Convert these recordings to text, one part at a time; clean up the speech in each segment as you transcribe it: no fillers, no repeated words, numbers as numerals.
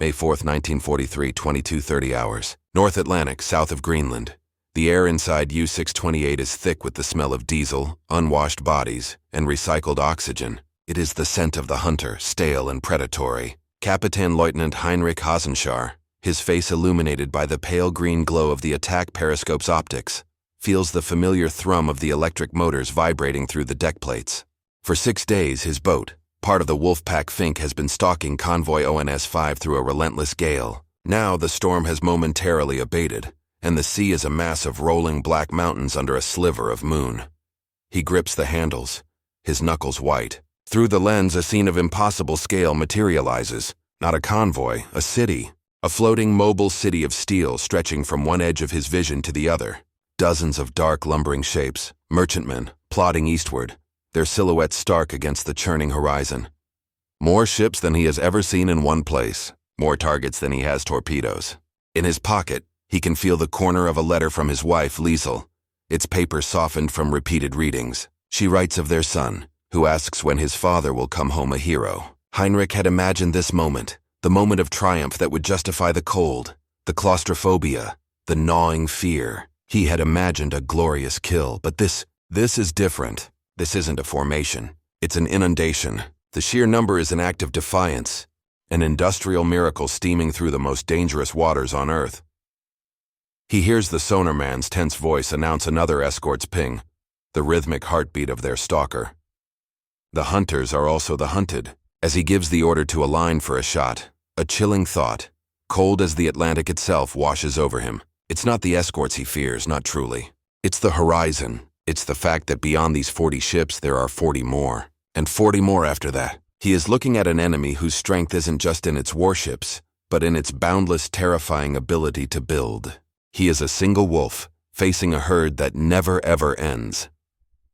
May 4, 1943, 22:30 hours. North Atlantic, south of Greenland. The air inside U-628 is thick with the smell of diesel, unwashed bodies, and recycled oxygen. It is the scent of the hunter, stale and predatory. Kapitän Lieutenant Heinrich Hasenschar, his face illuminated by the pale green glow of the attack periscope's optics, feels the familiar thrum of the electric motors vibrating through the deck plates. For 6 days, his boat, part of the Wolfpack Fink, has been stalking Convoy ONS-5 through a relentless gale. Now the storm has momentarily abated, and the sea is a mass of rolling black mountains under a sliver of moon. He grips the handles, his knuckles white. Through the lens, a scene of impossible scale materializes. Not a convoy, a city. A floating mobile city of steel stretching from one edge of his vision to the other. Dozens of dark lumbering shapes, merchantmen, plodding eastward, their silhouettes stark against the churning horizon. More ships than he has ever seen in one place. More targets than he has torpedoes. In his pocket, he can feel the corner of a letter from his wife, Liesel, its paper softened from repeated readings. She writes of their son, who asks when his father will come home a hero. Heinrich had imagined this moment, the moment of triumph that would justify the cold, the claustrophobia, the gnawing fear. He had imagined a glorious kill, but this is different. This isn't a formation. It's an inundation. The sheer number is an act of defiance, an industrial miracle steaming through the most dangerous waters on Earth. He hears the sonarman's tense voice announce another escort's ping, the rhythmic heartbeat of their stalker. The hunters are also the hunted. As he gives the order to align for a shot, a chilling thought, cold as the Atlantic itself, washes over him. It's not the escorts he fears, not truly. It's the horizon. It's the fact that beyond these 40 ships there are 40 more, and 40 more after that. He is looking at an enemy whose strength isn't just in its warships, but in its boundless, terrifying ability to build. He is a single wolf, facing a herd that never ever ends.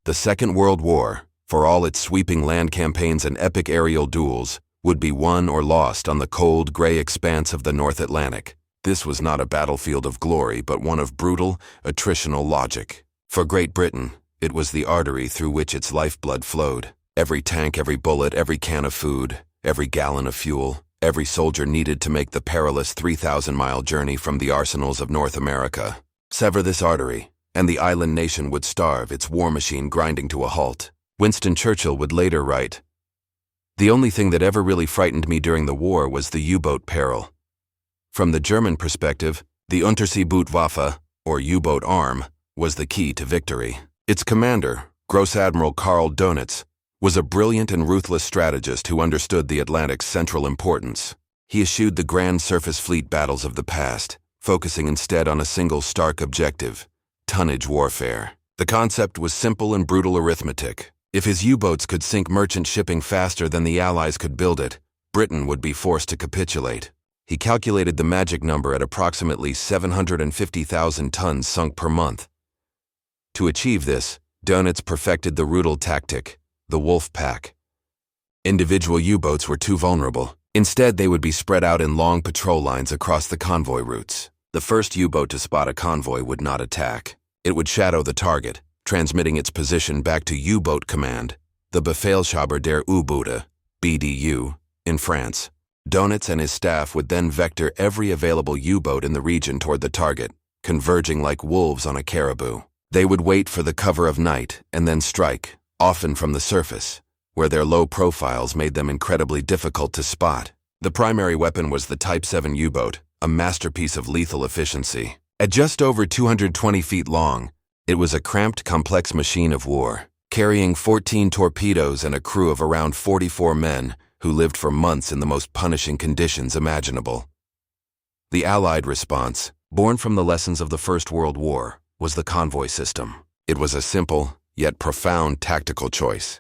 The Second World War, for all its sweeping land campaigns and epic aerial duels, would be won or lost on the cold, gray expanse of the North Atlantic. This was not a battlefield of glory, but one of brutal, attritional logic. For Great Britain, it was the artery through which its lifeblood flowed. Every tank, every bullet, every can of food, every gallon of fuel, every soldier needed to make the perilous 3,000-mile journey from the arsenals of North America. Sever this artery, and the island nation would starve, its war machine grinding to a halt. Winston Churchill would later write, "The only thing that ever really frightened me during the war was the U-boat peril." From the German perspective, the Unterseebootwaffe, or U-boat arm, was the key to victory. Its commander, Gross Admiral Karl Dönitz, was a brilliant and ruthless strategist who understood the Atlantic's central importance. He eschewed the grand surface fleet battles of the past, focusing instead on a single stark objective: tonnage warfare. The concept was simple and brutal arithmetic. If his U-boats could sink merchant shipping faster than the Allies could build it, Britain would be forced to capitulate. He calculated the magic number at approximately 750,000 tons sunk per month. To achieve this, Dönitz perfected the Rudel tactic, the wolf pack. Individual U-boats were too vulnerable. Instead, they would be spread out in long patrol lines across the convoy routes. The first U-boat to spot a convoy would not attack. It would shadow the target, transmitting its position back to U-boat command, the Befehlshaber der U-Boote, BDU, in France. Dönitz and his staff would then vector every available U-boat in the region toward the target, converging like wolves on a caribou. They would wait for the cover of night and then strike, often from the surface, where their low profiles made them incredibly difficult to spot. The primary weapon was the Type 7 U-boat, a masterpiece of lethal efficiency. At just over 220 feet long, it was a cramped, complex machine of war, carrying 14 torpedoes and a crew of around 44 men who lived for months in the most punishing conditions imaginable. The Allied response, born from the lessons of the First World War, was the convoy system. It was a simple, yet profound tactical choice.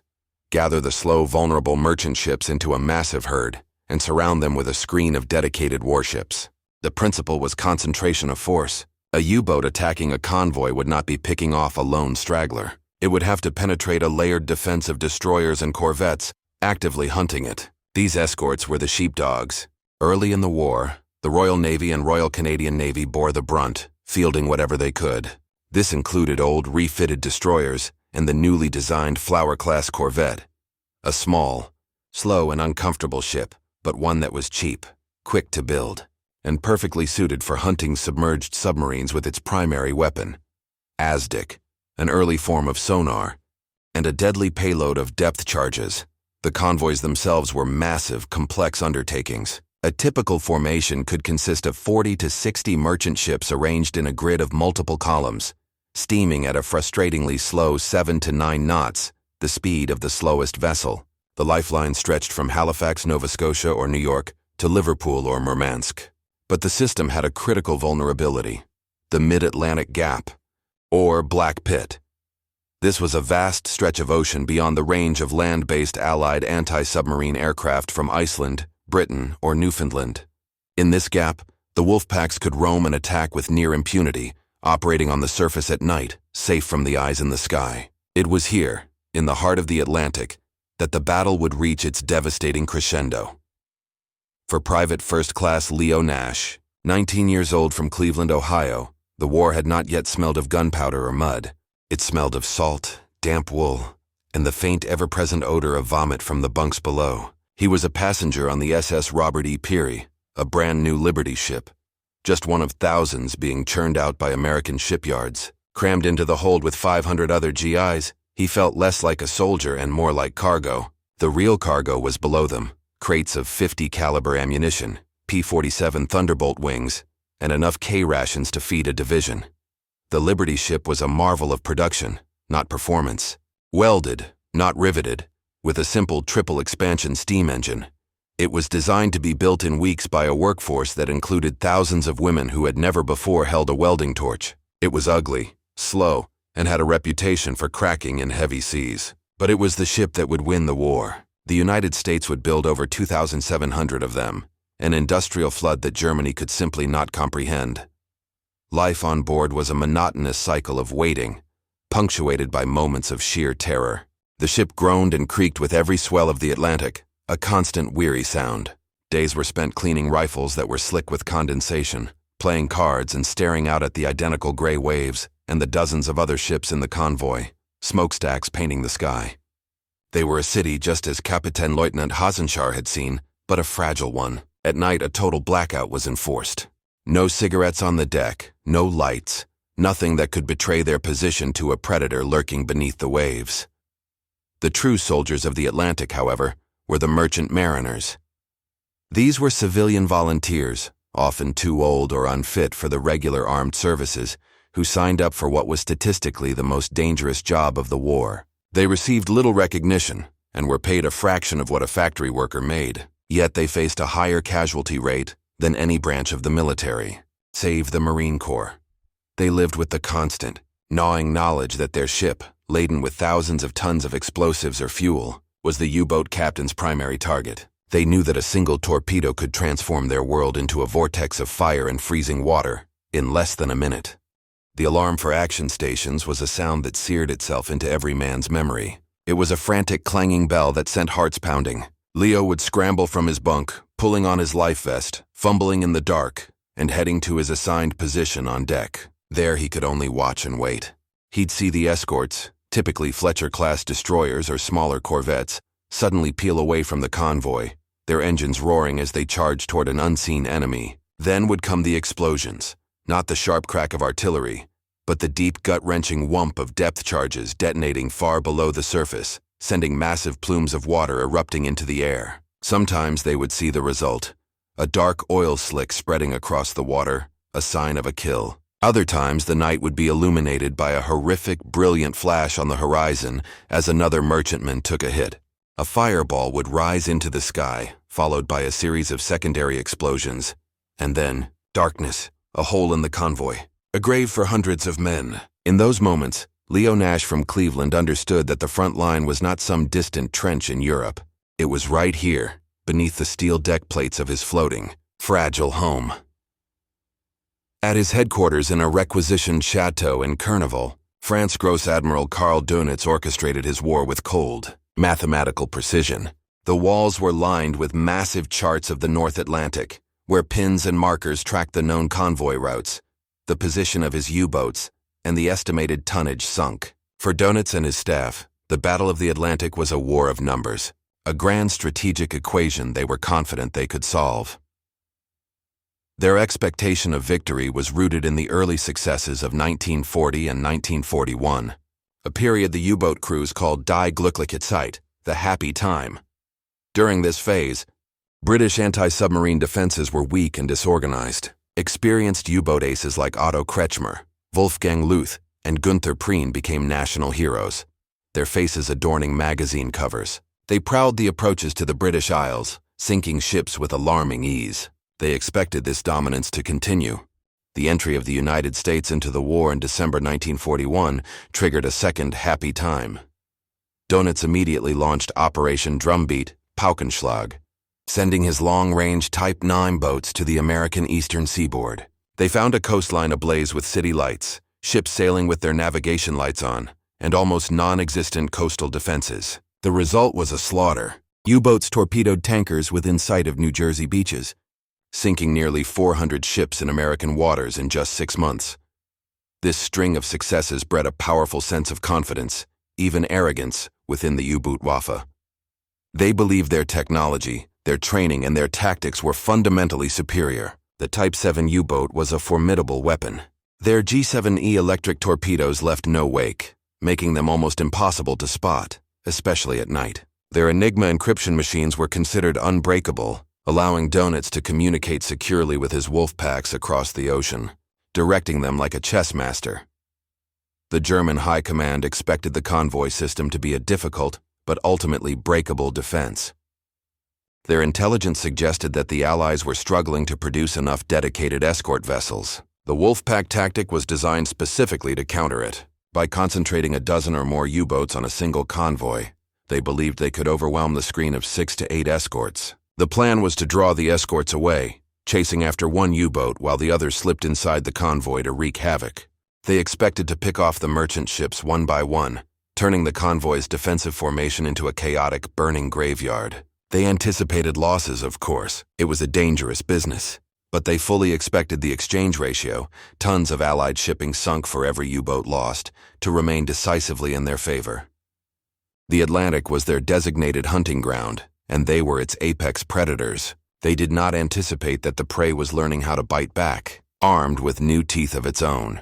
Gather the slow, vulnerable merchant ships into a massive herd and surround them with a screen of dedicated warships. The principle was concentration of force. A U-boat attacking a convoy would not be picking off a lone straggler. It would have to penetrate a layered defense of destroyers and corvettes, actively hunting it. These escorts were the sheepdogs. Early in the war, the Royal Navy and Royal Canadian Navy bore the brunt, fielding whatever they could. This included old refitted destroyers and the newly designed Flower-class corvette, a small, slow and uncomfortable ship, but one that was cheap, quick to build, and perfectly suited for hunting submerged submarines with its primary weapon, ASDIC, an early form of sonar, and a deadly payload of depth charges. The convoys themselves were massive, complex undertakings. A typical formation could consist of 40 to 60 merchant ships arranged in a grid of multiple columns, steaming at a frustratingly slow 7 to 9 knots, the speed of the slowest vessel. The lifeline stretched from Halifax, Nova Scotia or New York to Liverpool or Murmansk. But the system had a critical vulnerability: the Mid-Atlantic Gap, or Black Pit. This was a vast stretch of ocean beyond the range of land-based Allied anti-submarine aircraft from Iceland, Britain, or Newfoundland. In this gap, the wolf packs could roam and attack with near impunity, operating on the surface at night, safe from the eyes in the sky. It was here, in the heart of the Atlantic, that the battle would reach its devastating crescendo. For Private First Class Leo Nash, 19 years old from Cleveland, Ohio, the war had not yet smelled of gunpowder or mud. It smelled of salt, damp wool, and the faint ever-present odor of vomit from the bunks below. He was a passenger on the SS Robert E. Peary, a brand-new Liberty ship, just one of thousands being churned out by American shipyards. Crammed into the hold with 500 other GIs, he felt less like a soldier and more like cargo. The real cargo was below them: crates of .50 caliber ammunition, P-47 Thunderbolt wings, and enough K rations to feed a division. The Liberty ship was a marvel of production, not performance. Welded, not riveted, with a simple triple expansion steam engine, it was designed to be built in weeks by a workforce that included thousands of women who had never before held a welding torch. It was ugly, slow, and had a reputation for cracking in heavy seas. But it was the ship that would win the war. The United States would build over 2,700 of them, an industrial flood that Germany could simply not comprehend. Life on board was a monotonous cycle of waiting, punctuated by moments of sheer terror. The ship groaned and creaked with every swell of the Atlantic, a constant weary sound. Days were spent cleaning rifles that were slick with condensation, playing cards and staring out at the identical gray waves and the dozens of other ships in the convoy, smokestacks painting the sky. They were a city just as Kapitän Leutnant Hasenschar had seen, but a fragile one. At night, a total blackout was enforced. No cigarettes on the deck, no lights, nothing that could betray their position to a predator lurking beneath the waves. The true soldiers of the Atlantic, however, were the merchant mariners. These were civilian volunteers, often too old or unfit for the regular armed services, who signed up for what was statistically the most dangerous job of the war. They received little recognition and were paid a fraction of what a factory worker made, yet they faced a higher casualty rate than any branch of the military, save the Marine Corps. They lived with the constant, gnawing knowledge that their ship, laden with thousands of tons of explosives or fuel, was the U-boat captain's primary target. They knew that a single torpedo could transform their world into a vortex of fire and freezing water in less than a minute. The alarm for action stations was a sound that seared itself into every man's memory. It was a frantic clanging bell that sent hearts pounding. Leo would scramble from his bunk, pulling on his life vest, fumbling in the dark, and heading to his assigned position on deck. There he could only watch and wait. He'd see the escorts, typically Fletcher-class destroyers or smaller corvettes, suddenly peel away from the convoy, their engines roaring as they charged toward an unseen enemy. Then would come the explosions, not the sharp crack of artillery, but the deep gut-wrenching whump of depth charges detonating far below the surface, sending massive plumes of water erupting into the air. Sometimes they would see the result, a dark oil slick spreading across the water, a sign of a kill. Other times the night would be illuminated by a horrific, brilliant flash on the horizon as another merchantman took a hit. A fireball would rise into the sky, followed by a series of secondary explosions, and then darkness, a hole in the convoy, a grave for hundreds of men. In those moments, Leo Nash from Cleveland understood that the front line was not some distant trench in Europe. It was right here, beneath the steel deck plates of his floating, fragile home. At his headquarters in a requisitioned chateau in Kerneval, France Gross Admiral Karl Dönitz orchestrated his war with cold, mathematical precision. The walls were lined with massive charts of the North Atlantic, where pins and markers tracked the known convoy routes, the position of his U-boats, and the estimated tonnage sunk. For Dönitz and his staff, the Battle of the Atlantic was a war of numbers, a grand strategic equation they were confident they could solve. Their expectation of victory was rooted in the early successes of 1940 and 1941, a period the U-boat crews called Die glückliche Zeit, the happy time. During this phase, British anti-submarine defenses were weak and disorganized. Experienced U-boat aces like Otto Kretschmer, Wolfgang Luth, and Günther Prien became national heroes, their faces adorning magazine covers. They prowled the approaches to the British Isles, sinking ships with alarming ease. They expected this dominance to continue. The entry of the United States into the war in December 1941 triggered a second happy time. Dönitz immediately launched Operation Drumbeat, Paukenschlag, sending his long-range Type 9 boats to the American eastern seaboard. They found a coastline ablaze with city lights, ships sailing with their navigation lights on, and almost non-existent coastal defenses. The result was a slaughter. U-boats torpedoed tankers within sight of New Jersey beaches, sinking nearly 400 ships in American waters in just 6 months. This string of successes bred a powerful sense of confidence, even arrogance, within the U-boat WWII. They believed their technology, their training, and their tactics were fundamentally superior. The Type 7 U-boat was a formidable weapon. Their G7E electric torpedoes left no wake, making them almost impossible to spot, especially at night. Their Enigma encryption machines were considered unbreakable, allowing Dönitz to communicate securely with his wolf packs across the ocean, directing them like a chess master. The German High Command expected the convoy system to be a difficult, but ultimately breakable defense. Their intelligence suggested that the Allies were struggling to produce enough dedicated escort vessels. The Wolfpack tactic was designed specifically to counter it. By concentrating a dozen or more U-boats on a single convoy, they believed they could overwhelm the screen of 6 to 8 escorts. The plan was to draw the escorts away, chasing after one U-boat while the others slipped inside the convoy to wreak havoc. They expected to pick off the merchant ships one by one, turning the convoy's defensive formation into a chaotic, burning graveyard. They anticipated losses, of course. It was a dangerous business. But they fully expected the exchange ratio, tons of Allied shipping sunk for every U-boat lost, to remain decisively in their favor. The Atlantic was their designated hunting ground, and they were its apex predators. They did not anticipate that the prey was learning how to bite back, armed with new teeth of its own.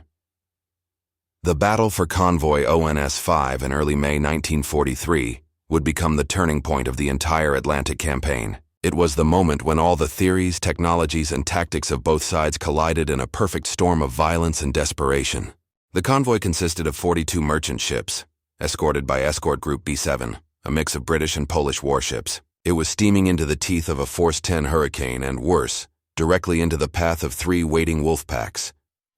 The battle for Convoy ONS-5 in early May 1943 would become the turning point of the entire Atlantic campaign. It was the moment when all the theories, technologies, and tactics of both sides collided in a perfect storm of violence and desperation. The convoy consisted of 42 merchant ships, escorted by Escort Group B7, a mix of British and Polish warships. It was steaming into the teeth of a Force 10 hurricane and, worse, directly into the path of 3 waiting wolf packs,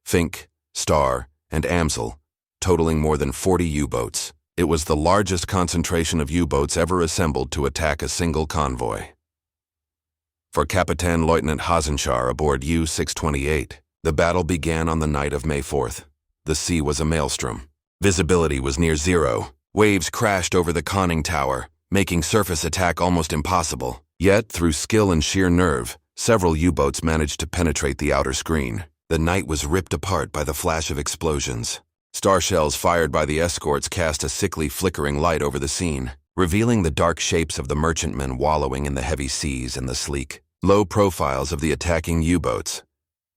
Fink, Star, and Amsel, totaling more than 40 U-boats. It was the largest concentration of U-boats ever assembled to attack a single convoy. For Kapitän Lieutenant Hasenschar aboard U-628, the battle began on the night of May 4th. The sea was a maelstrom. Visibility was near zero. Waves crashed over the conning tower, making surface attack almost impossible. Yet, through skill and sheer nerve, several U-boats managed to penetrate the outer screen. The night was ripped apart by the flash of explosions. Star shells fired by the escorts cast a sickly flickering light over the scene, revealing the dark shapes of the merchantmen wallowing in the heavy seas and the sleek, low profiles of the attacking U-boats.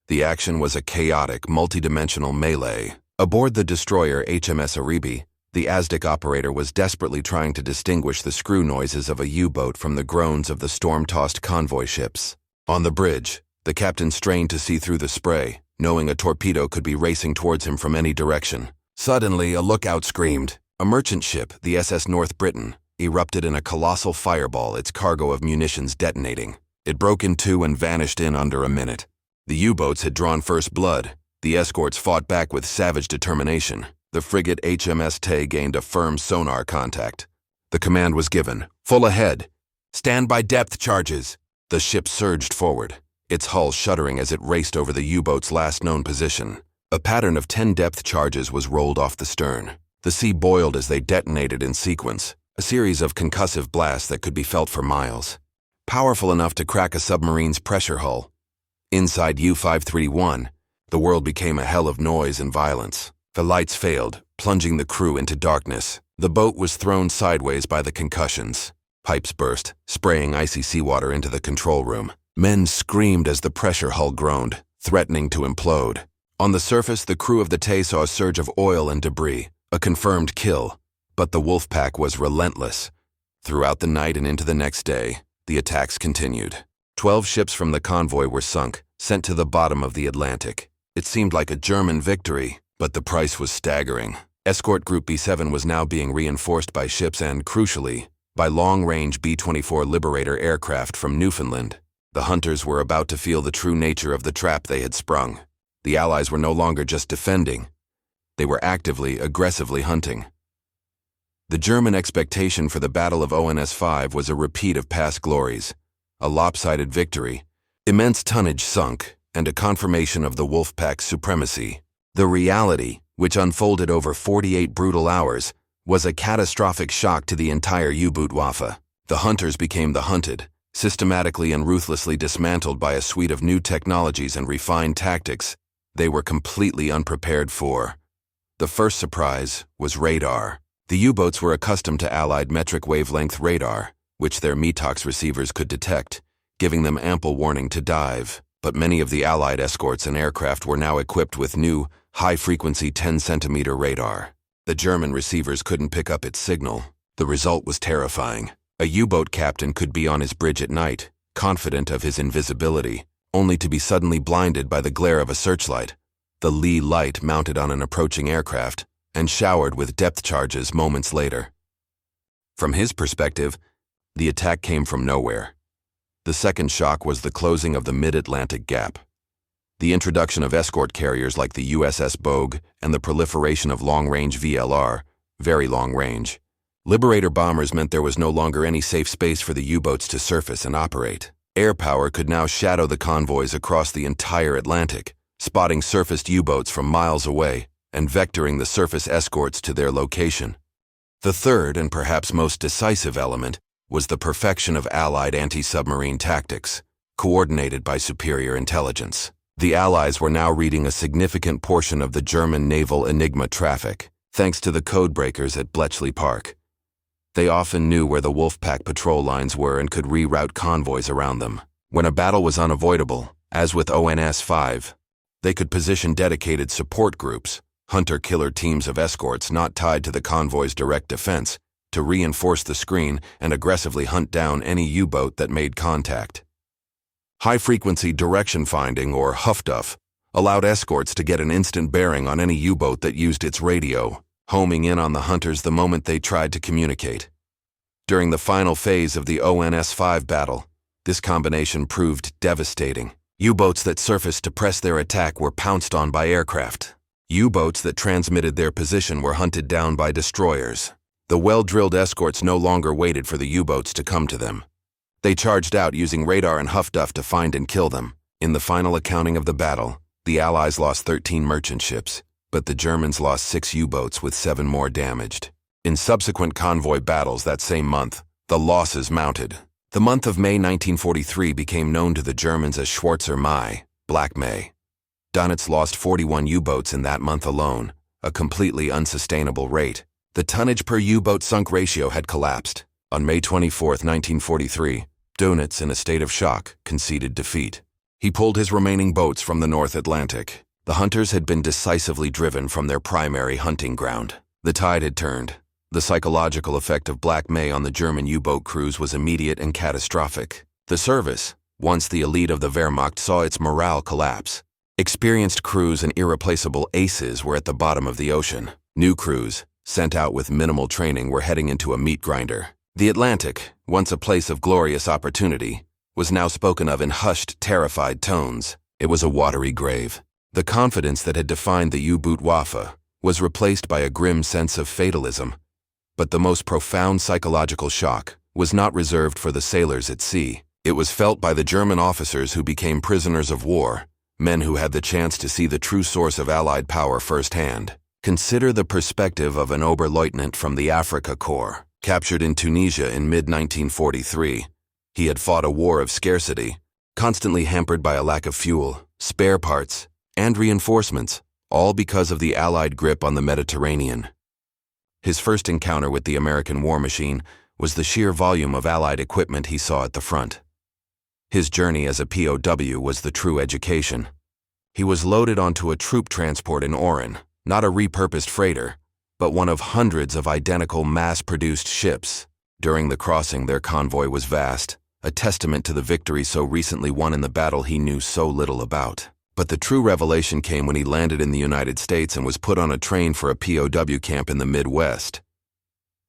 The action was a chaotic, multidimensional melee. Aboard the destroyer HMS Aribi, the Aztec operator was desperately trying to distinguish the screw noises of a U-boat from the groans of the storm-tossed convoy ships. On the bridge, the captain strained to see through the spray, knowing a torpedo could be racing towards him from any direction. Suddenly, a lookout screamed. A merchant ship, the SS North Britain, erupted in a colossal fireball, its cargo of munitions detonating. It broke in two and vanished in under a minute. The U-boats had drawn first blood. The escorts fought back with savage determination. The frigate HMS Tay gained a firm sonar contact. The command was given, full ahead. Stand by depth charges. The ship surged forward, its hull shuddering as it raced over the U-boat's last known position. A pattern of 10 depth charges was rolled off the stern. The sea boiled as they detonated in sequence, a series of concussive blasts that could be felt for miles, powerful enough to crack a submarine's pressure hull. Inside U-531, the world became a hell of noise and violence. The lights failed, plunging the crew into darkness. The boat was thrown sideways by the concussions. Pipes burst, spraying icy seawater into the control room. Men screamed as the pressure hull groaned, threatening to implode. On the surface, the crew of the Tay saw a surge of oil and debris, a confirmed kill. But the Wolfpack was relentless. Throughout the night and into the next day, the attacks continued. 12 ships from the convoy were sunk, sent to the bottom of the Atlantic. It seemed like a German victory, but the price was staggering. Escort Group B7 was now being reinforced by ships and, crucially, by long-range B-24 Liberator aircraft from Newfoundland. The hunters were about to feel the true nature of the trap they had sprung. The Allies were no longer just defending. They were actively, aggressively hunting. The German expectation for the Battle of ONS-5 was a repeat of past glories, a lopsided victory, immense tonnage sunk, and a confirmation of the Wolfpack's supremacy. The reality, which unfolded over 48 brutal hours, was a catastrophic shock to the entire U-Boot-Waffe. The hunters became the hunted, systematically and ruthlessly dismantled by a suite of new technologies and refined tactics they were completely unprepared for. The first surprise was radar. The U-boats were accustomed to Allied metric wavelength radar, which their METOX receivers could detect, giving them ample warning to dive. But many of the Allied escorts and aircraft were now equipped with new, high-frequency 10-centimeter radar. The German receivers couldn't pick up its signal. The result was terrifying. A U-boat captain could be on his bridge at night, confident of his invisibility, only to be suddenly blinded by the glare of a searchlight, the lee light mounted on an approaching aircraft, and showered with depth charges moments later. From his perspective, the attack came from nowhere. The second shock was the closing of the mid-Atlantic gap. The introduction of escort carriers like the USS Bogue and the proliferation of long-range VLR, very long-range, Liberator bombers meant there was no longer any safe space for the U-boats to surface and operate. Air power could now shadow the convoys across the entire Atlantic, spotting surfaced U-boats from miles away and vectoring the surface escorts to their location. The third and perhaps most decisive element was the perfection of Allied anti-submarine tactics, coordinated by superior intelligence. The Allies were now reading a significant portion of the German naval Enigma traffic, thanks to the codebreakers at Bletchley Park. They often knew where the Wolfpack patrol lines were and could reroute convoys around them. When a battle was unavoidable, as with ONS-5, they could position dedicated support groups, hunter-killer teams of escorts not tied to the convoy's direct defense, to reinforce the screen and aggressively hunt down any U-boat that made contact. High-frequency direction finding, or HFDUF, allowed escorts to get an instant bearing on any U-boat that used its radio, homing in on the hunters the moment they tried to communicate. During the final phase of the ONS-5 battle, this combination proved devastating. U-boats that surfaced to press their attack were pounced on by aircraft. U-boats that transmitted their position were hunted down by destroyers. The well-drilled escorts no longer waited for the U-boats to come to them. They charged out using radar and HFDUF to find and kill them. In the final accounting of the battle, the Allies lost 13 merchant ships, but the Germans lost 6 U-boats with 7 more damaged. In subsequent convoy battles that same month, the losses mounted. The month of May 1943 became known to the Germans as Schwarzer Mai, Black May. Donitz lost 41 U-boats in that month alone, a completely unsustainable rate. The tonnage per U-boat sunk ratio had collapsed. On May 24, 1943, Donitz, in a state of shock, conceded defeat. He pulled his remaining boats from the North Atlantic. The hunters had been decisively driven from their primary hunting ground. The tide had turned. The psychological effect of Black May on the German U-boat crews was immediate and catastrophic. The service, once the elite of the Wehrmacht, saw its morale collapse. Experienced crews and irreplaceable aces were at the bottom of the ocean. New crews, sent out with minimal training, were heading into a meat grinder. The Atlantic, once a place of glorious opportunity, was now spoken of in hushed, terrified tones. It was a watery grave. The confidence that had defined the U-Boot-Waffe was replaced by a grim sense of fatalism. But the most profound psychological shock was not reserved for the sailors at sea. It was felt by the German officers who became prisoners of war, men who had the chance to see the true source of Allied power firsthand. Consider the perspective of an Oberleutnant from the Afrika Korps, captured in Tunisia in mid-1943. He had fought a war of scarcity, constantly hampered by a lack of fuel, spare parts, and reinforcements, all because of the Allied grip on the Mediterranean. His first encounter with the American war machine was the sheer volume of Allied equipment he saw at the front. His journey as a POW was the true education. He was loaded onto a troop transport in Ardennes, not a repurposed freighter, but one of hundreds of identical mass-produced ships. During the crossing, their convoy was vast, a testament to the victory so recently won in the battle he knew so little about. But the true revelation came when he landed in the United States and was put on a train for a POW camp in the Midwest.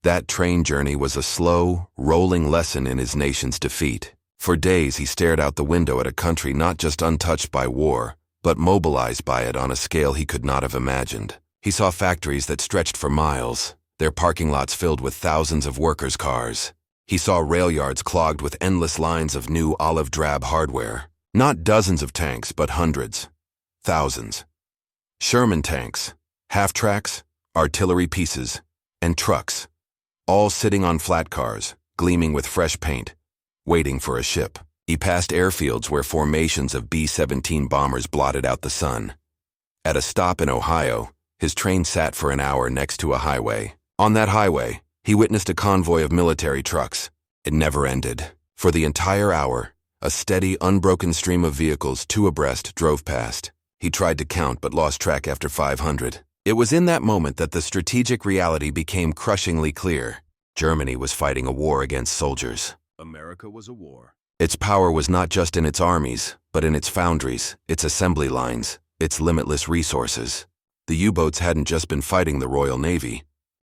That train journey was a slow, rolling lesson in his nation's defeat. For days he stared out the window at a country not just untouched by war, but mobilized by it on a scale he could not have imagined. He saw factories that stretched for miles, their parking lots filled with thousands of workers' cars. He saw rail yards clogged with endless lines of new olive-drab hardware. Not dozens of tanks, but hundreds. Thousands. Sherman tanks, half-tracks, artillery pieces, and trucks, all sitting on flat cars, gleaming with fresh paint, waiting for a ship. He passed airfields where formations of B-17 bombers blotted out the sun. At a stop in Ohio, his train sat for an hour next to a highway. On that highway, he witnessed a convoy of military trucks. It never ended. For the entire hour, a steady, unbroken stream of vehicles, two abreast, drove past. He tried to count but lost track after 500. It was in that moment that the strategic reality became crushingly clear. Germany was fighting a war against soldiers. America was a war. Its power was not just in its armies, but in its foundries, its assembly lines, its limitless resources. The U-boats hadn't just been fighting the Royal Navy.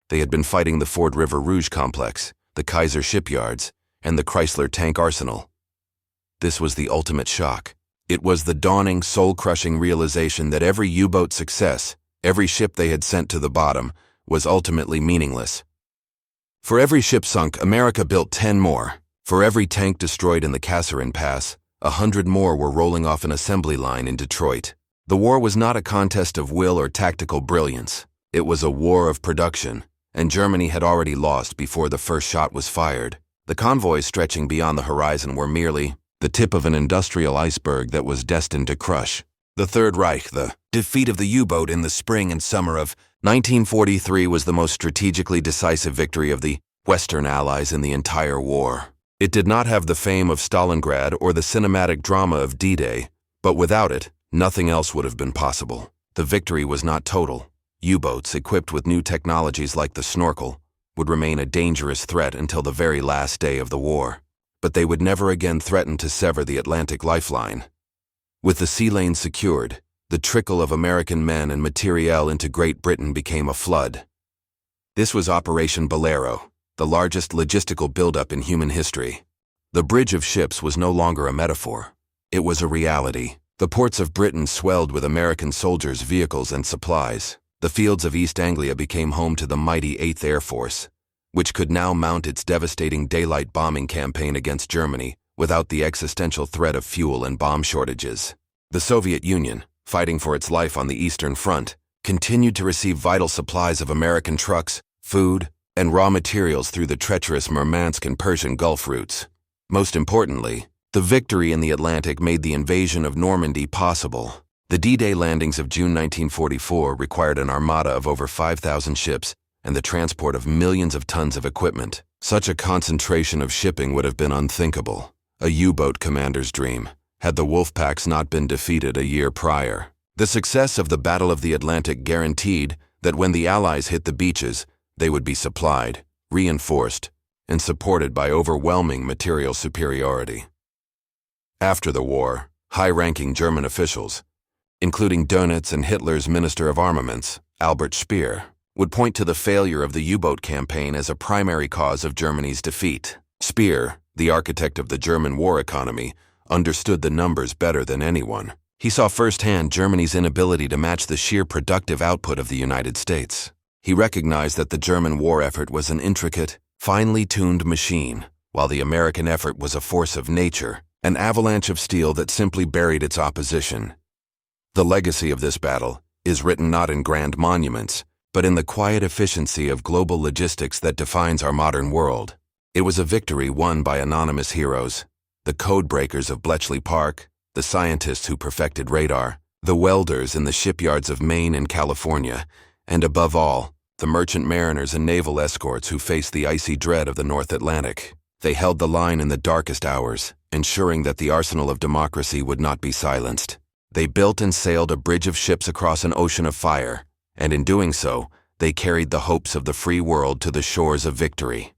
They had been fighting the Ford River Rouge complex, the Kaiser shipyards, and the Chrysler tank arsenal. This was the ultimate shock. It was the dawning, soul-crushing realization that every U-boat success, every ship they had sent to the bottom, was ultimately meaningless. For every ship sunk, America built 10 more. For every tank destroyed in the Kasserine Pass, 100 more were rolling off an assembly line in Detroit. The war was not a contest of will or tactical brilliance. It was a war of production, and Germany had already lost before the first shot was fired. The convoys stretching beyond the horizon were merely the tip of an industrial iceberg that was destined to crush the Third Reich. The defeat of the U-boat in the spring and summer of 1943 was the most strategically decisive victory of the Western Allies in the entire war. It did not have the fame of Stalingrad or the cinematic drama of D-Day, but without it, nothing else would have been possible. The victory was not total. U-boats equipped with new technologies like the snorkel would remain a dangerous threat until the very last day of the war. But they would never again threaten to sever the Atlantic lifeline. With the sea lane secured, the trickle of American men and materiel into Great Britain became a flood. This was Operation Bolero, the largest logistical buildup in human history. The bridge of ships was no longer a metaphor. It was a reality. The ports of Britain swelled with American soldiers, vehicles, and supplies. The fields of East Anglia became home to the mighty 8th Air Force, which could now mount its devastating daylight bombing campaign against Germany without the existential threat of fuel and bomb shortages. The Soviet Union, fighting for its life on the Eastern Front, continued to receive vital supplies of American trucks, food, and raw materials through the treacherous Murmansk and Persian Gulf routes. Most importantly, the victory in the Atlantic made the invasion of Normandy possible. The D-Day landings of June 1944 required an armada of over 5,000 ships and the transport of millions of tons of equipment. Such a concentration of shipping would have been unthinkable, a U-boat commander's dream, had the Wolfpacks not been defeated a year prior. The success of the Battle of the Atlantic guaranteed that when the Allies hit the beaches, they would be supplied, reinforced, and supported by overwhelming material superiority. After the war, high-ranking German officials, including Dönitz and Hitler's Minister of Armaments, Albert Speer, would point to the failure of the U-boat campaign as a primary cause of Germany's defeat. Speer, the architect of the German war economy, understood the numbers better than anyone. He saw firsthand Germany's inability to match the sheer productive output of the United States. He recognized that the German war effort was an intricate, finely tuned machine, while the American effort was a force of nature, an avalanche of steel that simply buried its opposition. The legacy of this battle is written not in grand monuments, but in the quiet efficiency of global logistics that defines our modern world. It was a victory won by anonymous heroes, the code breakers of Bletchley Park, the scientists who perfected radar, the welders in the shipyards of Maine and California, and above all, the merchant mariners and naval escorts who faced the icy dread of the North Atlantic. They held the line in the darkest hours, ensuring that the arsenal of democracy would not be silenced. They built and sailed a bridge of ships across an ocean of fire, and in doing so, they carried the hopes of the free world to the shores of victory.